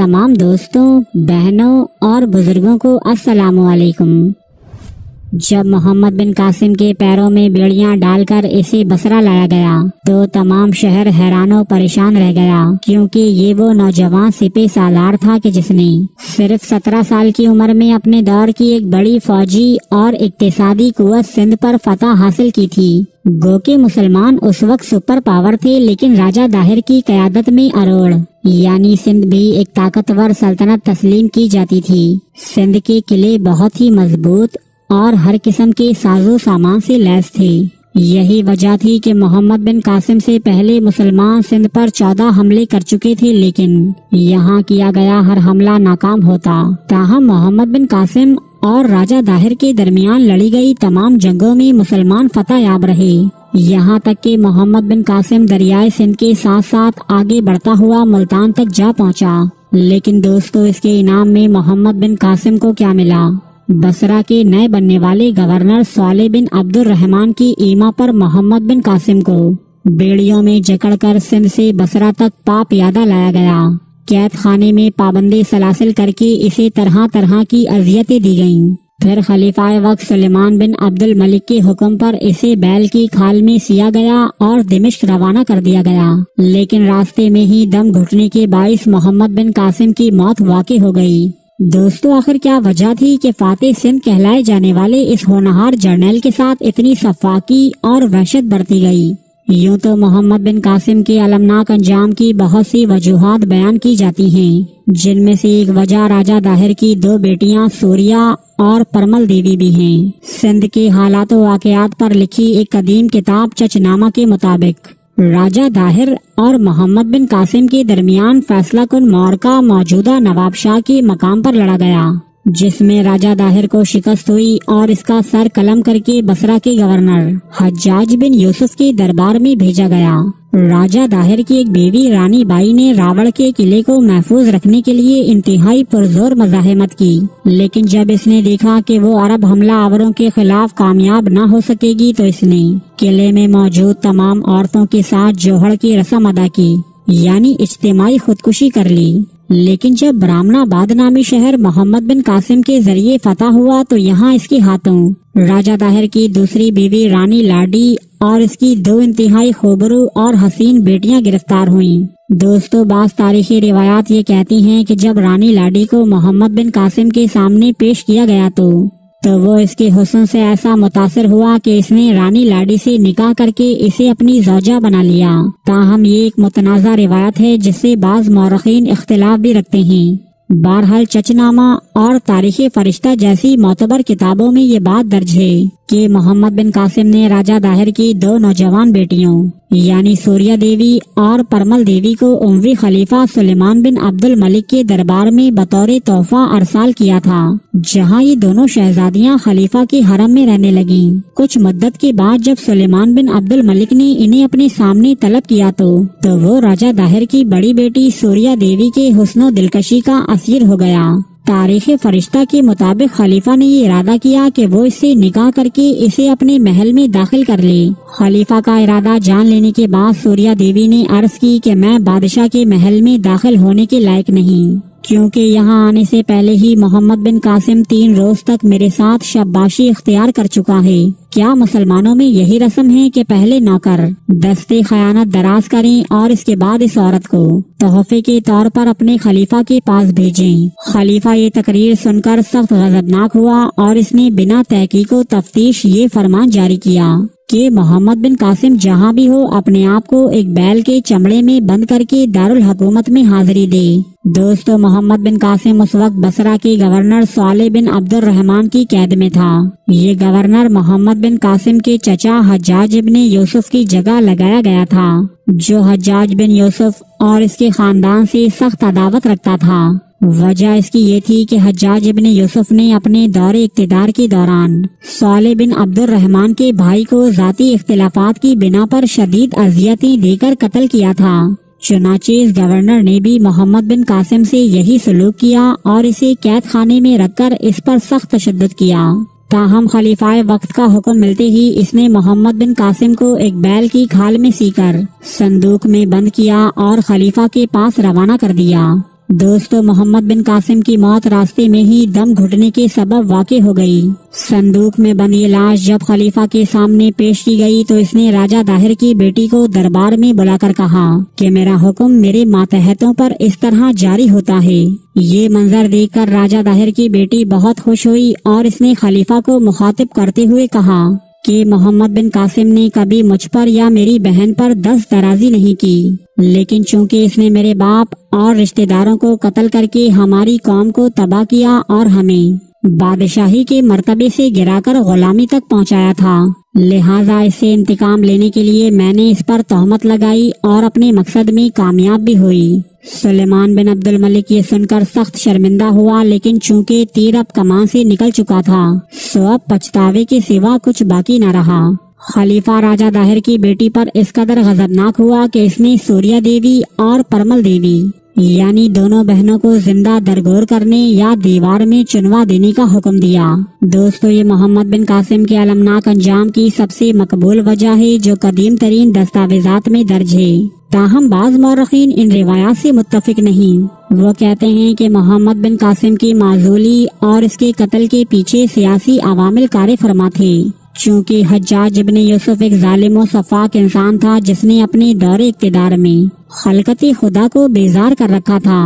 तमाम दोस्तों, बहनों और बुजुर्गों को अस्सलामु अलैकुम। जब मोहम्मद बिन कासिम के पैरों में बेड़ियां डालकर इसे बसरा लाया गया तो तमाम शहर हैरानो परेशान रह गया, क्योंकि ये वो नौजवान सिपह सालार था कि जिसने सिर्फ 17 साल की उम्र में अपने दौर की एक बड़ी फौजी और इक्तिसादी कुव्वत सिंध पर फतह हासिल की थी। गो के मुसलमान उस वक्त सुपर पावर थे, लेकिन राजा दाहिर की क़यादत में अरोड़ यानी सिंध भी एक ताकतवर सल्तनत तस्लीम की जाती थी। सिंध के किले बहुत ही मजबूत और हर किस्म के साजो सामान से लैस थे। यही वजह थी कि मोहम्मद बिन कासिम से पहले मुसलमान सिंध पर 14 हमले कर चुके थे, लेकिन यहाँ किया गया हर हमला नाकाम होता। ताहम मोहम्मद बिन कासिम और राजा दाहिर के दरमियान लड़ी गई तमाम जंगों में मुसलमान फतह याब रहे। यहाँ तक कि मोहम्मद बिन कासिम दरियाए सिंध के साथ साथ आगे बढ़ता हुआ मुल्तान तक जा पहुँचा। लेकिन दोस्तों, इसके इनाम में मोहम्मद बिन कासिम को क्या मिला? बसरा के नए बनने वाले गवर्नर सालेह बिन अब्दुल रहमान की ईमा पर मोहम्मद बिन कासिम को बेड़ियों में जकड़कर सिंध से बसरा तक पाप यादा लाया गया। कैद खाने में पाबंदी सलासिल करके इसे तरह तरह की अजियतें दी गईं। फिर खलीफाए वक्त सुलेमान बिन अब्दुल मलिक के हुक्म पर इसे बैल की खाल में सिया गया और दिमिश्क रवाना कर दिया गया। लेकिन रास्ते में ही दम घुटने के बाइस मोहम्मद बिन कासिम की मौत वाक़ई हो गई। दोस्तों, आखिर क्या वजह थी कि फातेह सिंध कहलाए जाने वाले इस होनहार जर्नैल के साथ इतनी सफाकी और वहशत बरती गई? यूं तो मोहम्मद बिन कासिम के अलमनाक अंजाम की बहुत सी वजूहात बयान की जाती हैं, जिनमें से एक वजह राजा दाहिर की 2 बेटियां सूरिया और परमल देवी भी हैं। सिंध के हालात वाकयात पर लिखी एक कदीम किताब चचनामा के मुताबिक राजा दाहिर और मोहम्मद बिन कासिम के दरमियान फैसला कुन मार्का मौजूदा नवाबशाह के मकाम पर लड़ा गया, जिसमें राजा दाहिर को शिकस्त हुई और इसका सर कलम करके बसरा के गवर्नर हज्जाज बिन यूसुफ के दरबार में भेजा गया। राजा दाहिर की एक बीवी रानी बाई ने रावण के किले को महफूज रखने के लिए इंतहाई पुरजोर मज़ाहमत की, लेकिन जब इसने देखा कि वो अरब हमला आवरों के खिलाफ कामयाब न हो सकेगी तो इसने किले में मौजूद तमाम औरतों के साथ जोहड़ की रस्म अदा की, यानी इज्तिमाई खुदकुशी कर ली। लेकिन जब ब्राह्मणाबाद नामी शहर मोहम्मद बिन कासिम के जरिए फतह हुआ तो यहाँ इसके हाथों राजा दाहिर की दूसरी बीवी रानी लाडी और इसकी 2 इंतहाई खूबरू और हसीन बेटियां गिरफ्तार हुईं। दोस्तों, बास तारीखी रिवायात ये कहती हैं कि जब रानी लाडी को मोहम्मद बिन कासिम के सामने पेश किया गया तो वो इसके हुस्न से ऐसा मुतासिर हुआ कि इसने रानी लाडी से निकाह करके इसे अपनी ज़ौजा बना लिया। ताहम ये एक मुतनाज़ा रिवायत है जिससे बाज़ मौरखीन इख्तिलाफ भी रखते हैं। बहरहाल चचनामा और तारीख़े फरिश्ता जैसी मोतबर किताबों में ये बात दर्ज है कि मोहम्मद बिन कासिम ने राजा दाहिर की 2 नौजवान बेटियों यानी सूरिया देवी और परमल देवी को उमवी खलीफा सुलेमान बिन अब्दुल मलिक के दरबार में बतौर तोहफा अरसाल किया था, जहां ये दोनों शहजादियां खलीफा के हरम में रहने लगीं। कुछ मुद्दत के बाद जब सुलेमान बिन अब्दुल मलिक ने इन्हें अपने सामने तलब किया तो वो राजा दाहिर की बड़ी बेटी सूरिया देवी के हुस्नो दिलकशी का असीर हो गया। तारीख़े फरिश्ता के मुताबिक खलीफा ने ये इरादा किया कि वो इससे निकाह करके इसे अपने महल में दाखिल कर ले। खलीफा का इरादा जान लेने के बाद सूरिया देवी ने अर्ज की कि मैं बादशाह के महल में दाखिल होने के लायक नहीं, क्योंकि यहाँ आने से पहले ही मोहम्मद बिन कासिम 3 रोज तक मेरे साथ शब्बाशी इख्तियार कर चुका है। क्या मुसलमानों में यही रस्म है कि पहले नौकर दस्ते खयानत दराज करें और इसके बाद इस औरत को तोहफे के तौर पर अपने खलीफा के पास भेजें? खलीफा ये तकरीर सुनकर सख्त गजबनाक हुआ और इसने बिना तहकीक व तफ्तीश ये फरमान जारी किया कि मोहम्मद बिन कासिम जहाँ भी हो अपने आप को एक बैल के चमड़े में बंद करके दारुल हुकूमत में हाजिरी दे। दोस्तों, मोहम्मद बिन कासिम उस वक्त बसरा के गवर्नर सालेह बिन अब्दुल रहमान की कैद में था। ये गवर्नर मोहम्मद बिन कासिम के चचा हज्जाज बिन यूसुफ की जगह लगाया गया था, जो हज्जाज बिन यूसुफ और इसके खानदान से सख्त अदावत रखता था। वजह इसकी ये थी कि हज्जाज इब्न यूसुफ ने अपने दौरे इक्तिदार के दौरान सालेह बिन अब्दुल रहमान के भाई को जाती इख्तिलाफात की बिना पर शदीद अजियतें देकर कत्ल किया था। चुनाचे इस गवर्नर ने भी मोहम्मद बिन कासिम से यही सलूक किया और इसे कैद खाने में रखकर इस पर सख्त तशद्दुद किया। ताहम खलीफाए वक्त का हुक्म मिलते ही इसने मोहम्मद बिन कासिम को एक बैल की खाल में सीकर संदूक में बंद किया और खलीफा के पास रवाना कर दिया। दोस्तों, मोहम्मद बिन कासिम की मौत रास्ते में ही दम घुटने के सबब वाक़ई हो गई। संदूक में बंद ये लाश जब खलीफा के सामने पेश की गई तो इसने राजा दाहिर की बेटी को दरबार में बुलाकर कहा कि मेरा हुक्म मेरे मातहतों पर इस तरह जारी होता है। ये मंजर देखकर राजा दाहिर की बेटी बहुत खुश हुई और इसने खलीफा को मुखातिब करते हुए कहा कि मोहम्मद बिन कासिम ने कभी मुझ पर या मेरी बहन पर दस्त दराजी नहीं की, लेकिन चूंकि इसने मेरे बाप और रिश्तेदारों को कत्ल करके हमारी कौम को तबाह किया और हमें बादशाही के मर्तबे से गिराकर गुलामी तक पहुंचाया था, लिहाजा इससे इंतकाम लेने के लिए मैंने इस पर तहमत लगाई और अपने मकसद में कामयाब भी हुई। सुलेमान बिन अब्दुल मलिक ये सुनकर सख्त शर्मिंदा हुआ, लेकिन चूंकि तीर अब कमान से निकल चुका था सो अब पछतावे के सिवा कुछ बाकी न रहा। खलीफा राजा दाहिर की बेटी पर इस कदर गजबनाक हुआ कि इसने सूर्या देवी और परमल देवी यानी दोनों बहनों को जिंदा दरगोर करने या दीवार में चुनवा देने का हुक्म दिया। दोस्तों, ये मोहम्मद बिन कासिम के अलमनाक अंजाम की सबसे मकबूल वजह है जो कदीम तरीन दस्तावेजात में दर्ज है। ताहम बाज मौरखीन इन रिवायात से मुत्तफिक नहीं। वो कहते हैं कि मोहम्मद बिन कासिम की माजूली और इसके कत्ल के पीछे सियासी अवामिल कार फरमा थे। चूँकि हज्जाज इब्न यूसुफ एक जालिम और सफाक इंसान था जिसने अपने दौरे इक़्तिदार में खलकती खुदा को बेजार कर रखा था।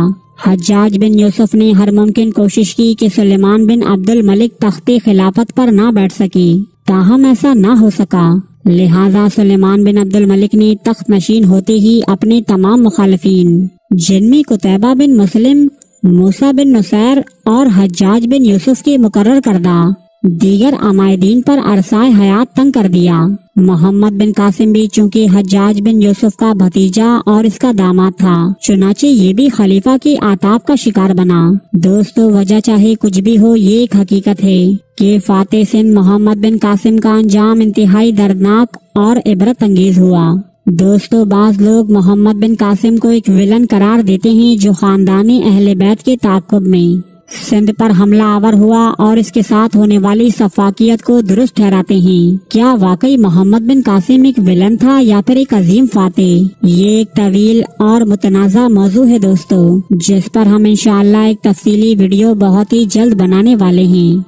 हज्जाज बिन यूसुफ ने हर मुमकिन कोशिश की कि सुलेमान बिन अब्दुल मलिक तख्ते खिलाफत पर ना बैठ सके, ताहम ऐसा ना हो सका। लिहाजा सुलेमान बिन अब्दुल मलिक ने तख्त नशीन होते ही अपने तमाम मुखालिफिन जिनमें कुतैबा बिन मुस्लिम, मूसा बिन नुसैर और हज्जाज बिन यूसुफ के मुकर्रर करदा दीगर अमायदीन पर अरसाए हयात तंग कर दिया। मोहम्मद बिन कासिम भी चूंकि हज्जाज बिन यूसुफ का भतीजा और इसका दामाद था, चुनाचे ये भी खलीफा के आताब का शिकार बना। दोस्तों, वजह चाहे कुछ भी हो, ये एक हकीकत है कि फातेह सिंध मोहम्मद बिन कासिम का अंजाम इंतहाई दर्दनाक और इबरत अंगेज हुआ। दोस्तों, बाज लोग मोहम्मद बिन कासिम को एक विलन करार देते हैं जो खानदानी अहले बैत के ताक़ुब में सिंध पर हमला आवर हुआ और इसके साथ होने वाली सफाकियत को दुरुस्त ठहराते हैं। क्या वाकई मोहम्मद बिन कासिम एक विलन था या फिर एक अजीम फातेह? ये एक तवील और मुतनाज़ा मौजू है दोस्तों, जिस पर हम इंशाअल्लाह एक तफसीली वीडियो बहुत ही जल्द बनाने वाले हैं।